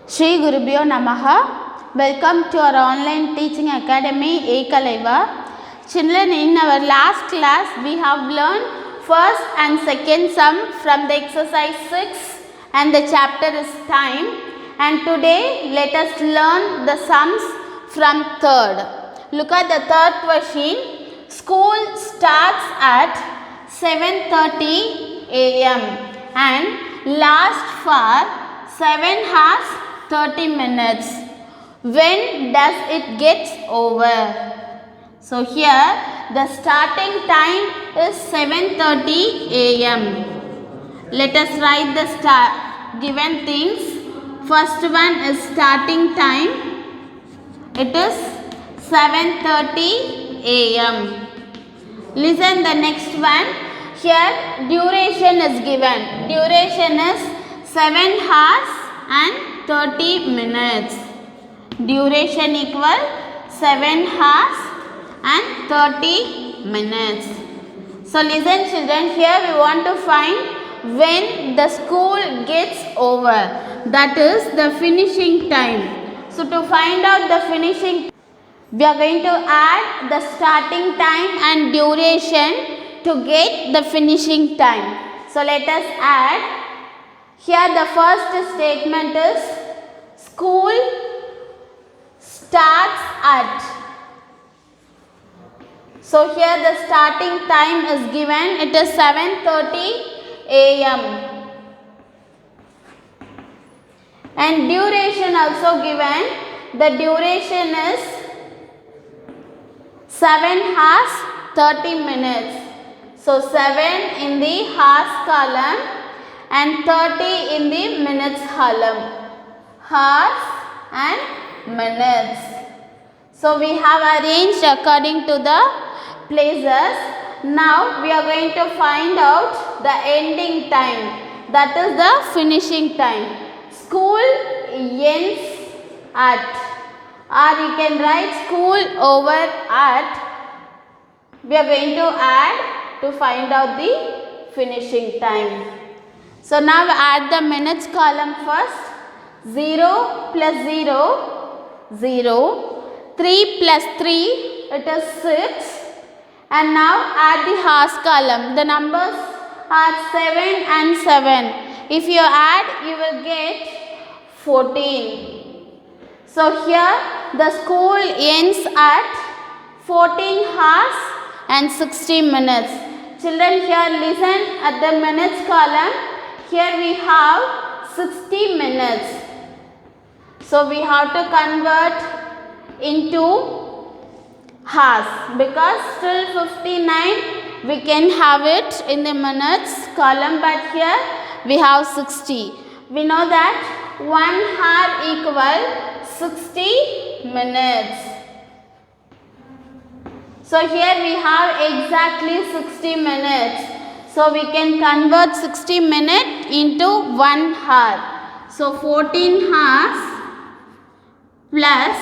Shri Gurubhyo Namaha. Welcome to our online teaching academy Ekalaiva. Children, in our last class we have learned first and second sum from the exercise 6 and the chapter is time, and today let us learn the sums from third. Look at the third question. School starts at 7:30 a.m. and lasts for 7 hours 30 minutes. When does it get over? So here the starting time is 7:30 a.m. Let us write the given things. First one is starting time. It is 7:30 a.m. Listen the next one. Here duration is given. Duration is 7 hours and 30 minutes. Duration equal 7 hours and 30 minutes. So listen children, here we want to find when the school gets over. That is the finishing time. So to find out the finishing, we are going to add the starting time and duration to get the finishing time. So let us add. Here the first statement is school starts at. So here the starting time is given. It is 7:30 a.m. and duration also given. The duration is 7 hours 30 minutes. So 7 in the hours column and 30 in the minutes column. Hours and minutes. So we have arranged according to the places. Now we are going to find out the ending time. That is the finishing time. School ends at, or you can write school over at. We are going to add to find out the finishing time. So now add the minutes column first. 0 plus 0, 0. 3 plus 3, it is 6. And now add the hours column. The numbers are 7 and 7. If you add, you will get 14. So here the school ends at 14 hours and 60 minutes. Children, here listen at the minutes column. Here we have 60 minutes. So we have to convert into hours because till 59 we can have it in the minutes column, but here we have 60. We know that 1 hour equal 60 minutes. So here we have exactly 60 minutes. So we can convert 60 minutes into 1 hour. So 14 hours plus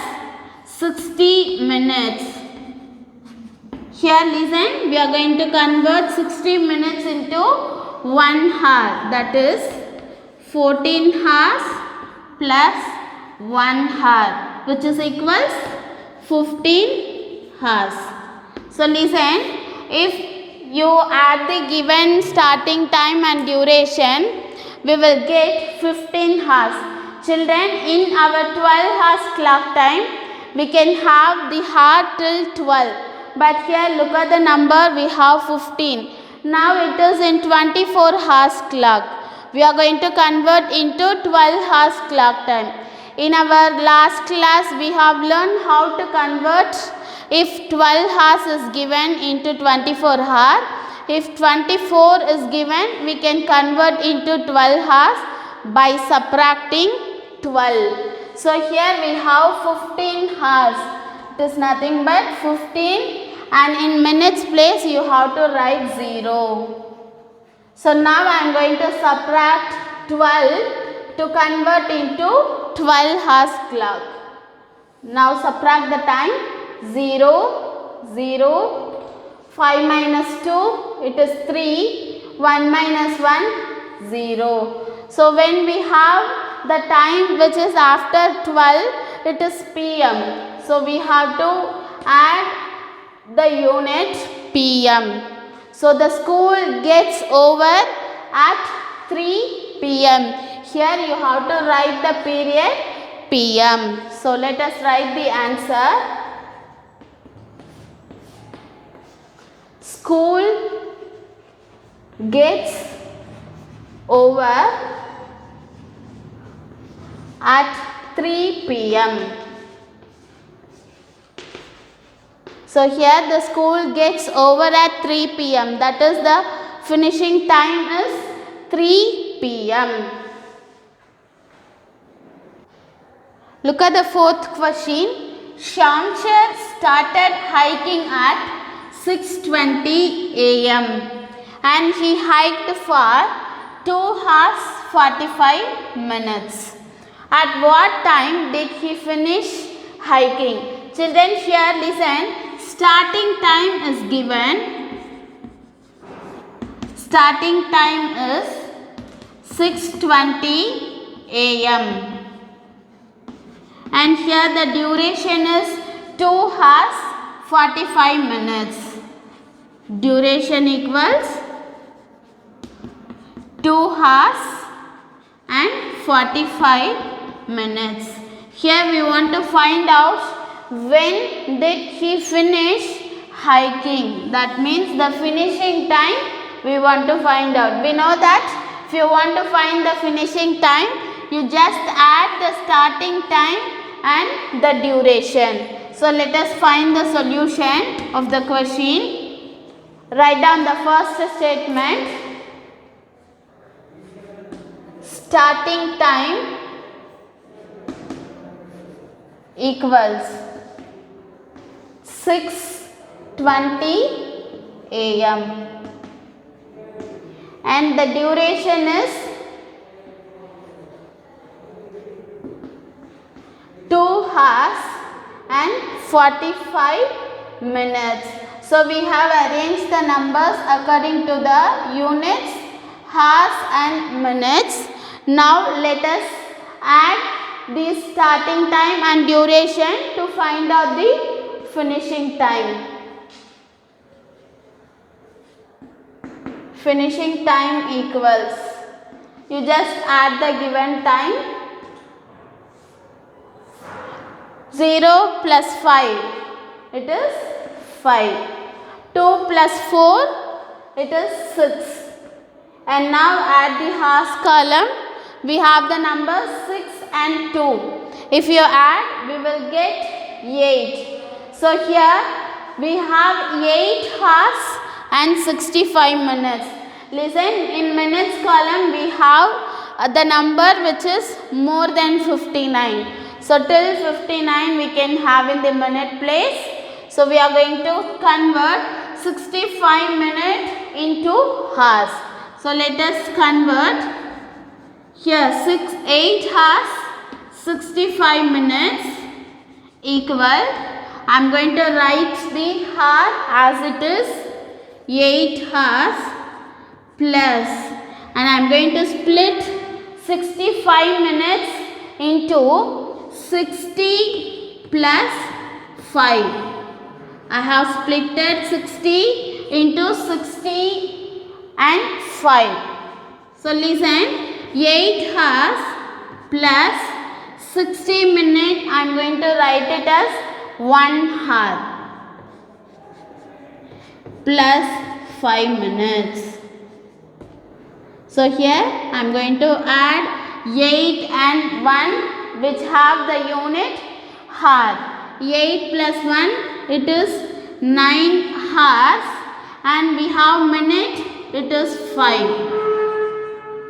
60 minutes. Here listen, we are going to convert 60 minutes into 1 hour. That is 14 hours plus 1 hour, which is equals 15 hours. So listen, if you add the given starting time and duration, we will get 15 hours. Children, in our 12 hours clock time, we can have the hour till 12. But here look at the number, we have 15. Now it is in 24 hours clock. We are going to convert into 12 hours clock time. In our last class, we have learned how to convert if 12 hours is given into 24 hours. If 24 is given, we can convert into 12 hours by subtracting 12. So here we have 15 hours. It is nothing but 15, and in minutes place you have to write 0. So now I am going to subtract 12 to convert into 12 hours clock. Now subtract the time. 0, 0, 5 minus 2, it is 3, 1 minus 1, 0. So when we have the time which is after 12, it is PM. So we have to add the unit PM. So the school gets over at 3 PM. Here you have to write the period PM. So let us write the answer. School gets over at 3 PM. So here the school gets over at 3 PM. That is the finishing time is 3 PM. Look at the fourth question. Shamshar started hiking at 6:20 AM and he hiked for 2 hours 45 minutes. At what time did he finish hiking? Children, here listen. Starting time is given. Starting time is 6:20 AM. And here the duration is 2 hours 45 minutes. Duration equals 2 hours and 45 minutes. Here we want to find out when did he finish hiking. That means the finishing time we want to find out. We know that if you want to find the finishing time, you just add the starting time and the duration. So let us find the solution of the question. Write down the first statement. Starting time equals 6:20 AM and the duration is 2 hours and 45 minutes. So we have arranged the numbers according to the units, hours and minutes. Now let us add the starting time and duration to find out the finishing time. Finishing time equals, you just add the given time. 0 plus 5, it is 5. 2 plus 4, it is 6. And now add the hours column. We have the numbers 6 and 2. If you add, we will get 8. So here we have 8 hours and 65 minutes. Listen, in minutes column we have the number which is more than 59. So till 59 we can have in the minute place. So we are going to convert 65 minutes into hours. So let us convert. Here 8 hours 65 minutes equal, I am going to write the hour as it is 8 hours plus, and I am going to split 65 minutes into 60 plus 5. I have splitted 60 into 60 and 5. So listen, 8 hours plus 60 minutes, I am going to write it as 1 hour plus 5 minutes. So here I am going to add 8 and 1 which have the unit hour. 8 plus 1, it is 9 hours and we have minute, it is 5.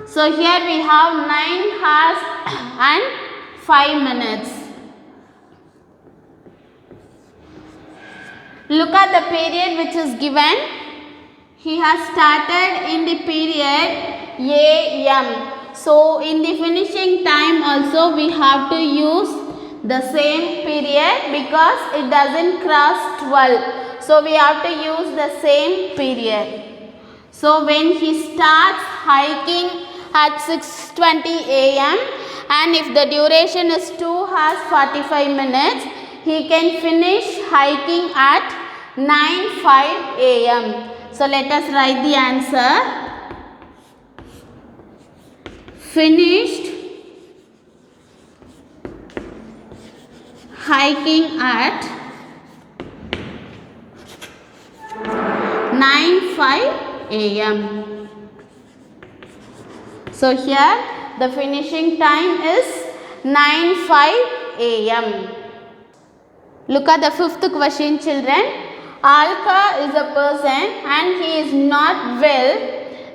So here we have 9 hours and 5 minutes. Look at the period which is given. He has started in the period AM. So in the finishing time also we have to use the same period because it doesn't cross 12. So we have to use the same period. So when he starts hiking at 6:20 AM and if the duration is 2 hours 45 minutes, he can finish hiking at 9:05 a.m. So let us write the answer. Finished hiking at 9:05 a.m. So here the finishing time is 9:05 a.m. Look at the fifth question, children. Alka is a person and he is not well.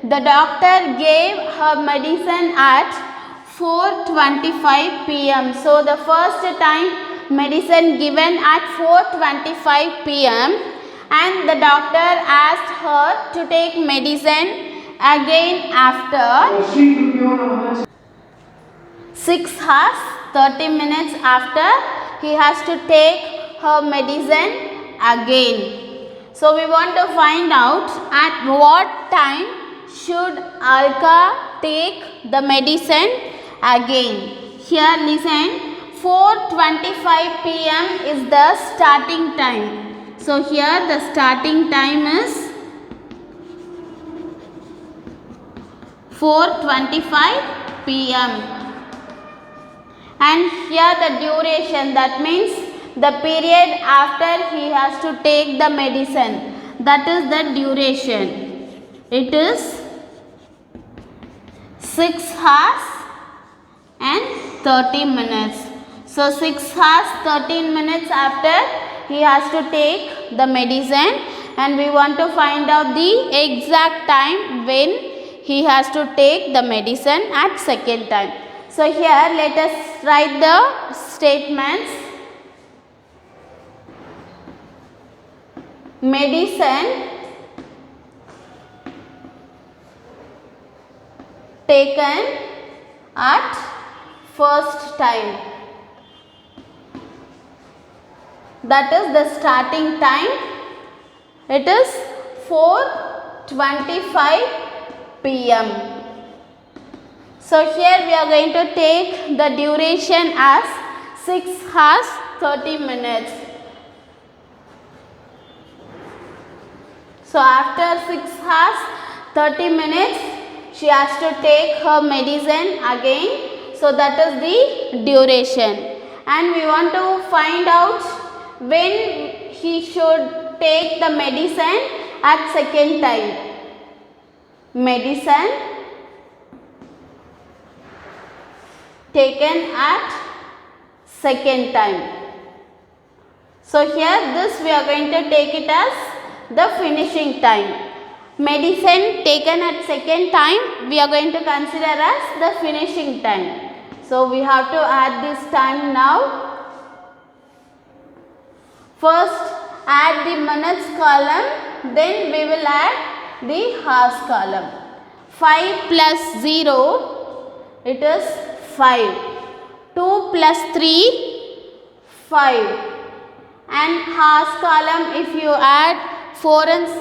The doctor gave her medicine at 4:25 p.m. So the first time medicine given at 4:25 p.m. and the doctor asked her to take medicine again after 6 hours 30 minutes after he has to take her medicine again. So we want to find out at what time should Alka take the medicine again. Here listen, 4:25 p.m. is the starting time. So here the starting time is 4:25 p.m. and here the duration, that means the period after he has to take the medicine, that is the duration. It is 6 hours and 30 minutes. So 6 hours 13 minutes after he has to take the medicine, and we want to find out the exact time when he has to take the medicine at second time. So here let us write the statements. Medicine taken at first time, that is the starting time. It is 4:25 p.m. So here we are going to take the duration as 6 hours 30 minutes. So after 6 hours 30 minutes she has to take her medicine again. So that is the duration, and we want to find out when he should take the medicine at second time. Medicine taken at second time. So here this we are going to take it as the finishing time. Medicine taken at second time we are going to consider as the finishing time. So we have to add this time now. First add the minutes column, then we will add the hours column. 5 plus 0, it is 5. 2 plus 3, 5. And hours column, if you add 4 and 6,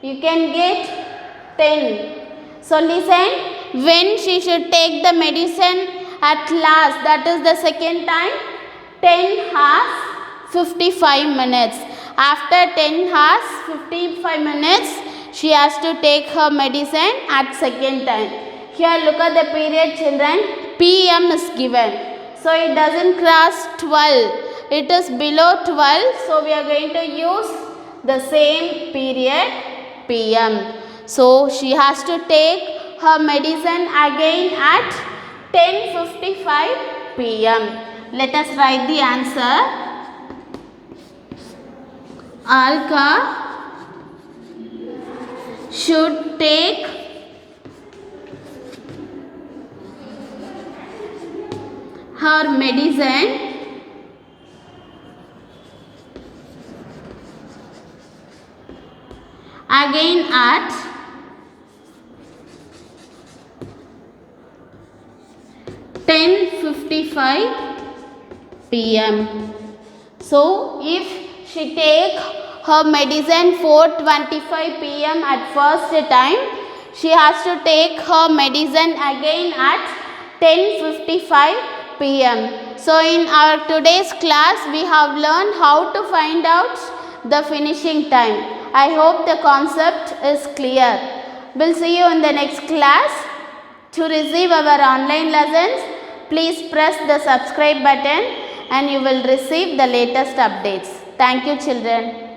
you can get 10. So listen, when she should take the medicine at last, that is the second time, 10 hours 55 minutes. After 10 hours 55 minutes, she has to take her medicine at second time. Here look at the period, children. PM is given. So it doesn't cross 12. It is below 12. So we are going to use the same period, PM. So she has to take her medicine again at 10:55 PM. Let us write the answer. Alka should take her medicine again at 10:55 PM. So if she take her medicine 4:25 PM at first time, she has to take her medicine again at 10:55 p.m. So in our today's class we have learned how to find out the finishing time. I hope the concept is clear. We'll see you in the next class. To receive our online lessons, please press the subscribe button and you will receive the latest updates. Thank you, children.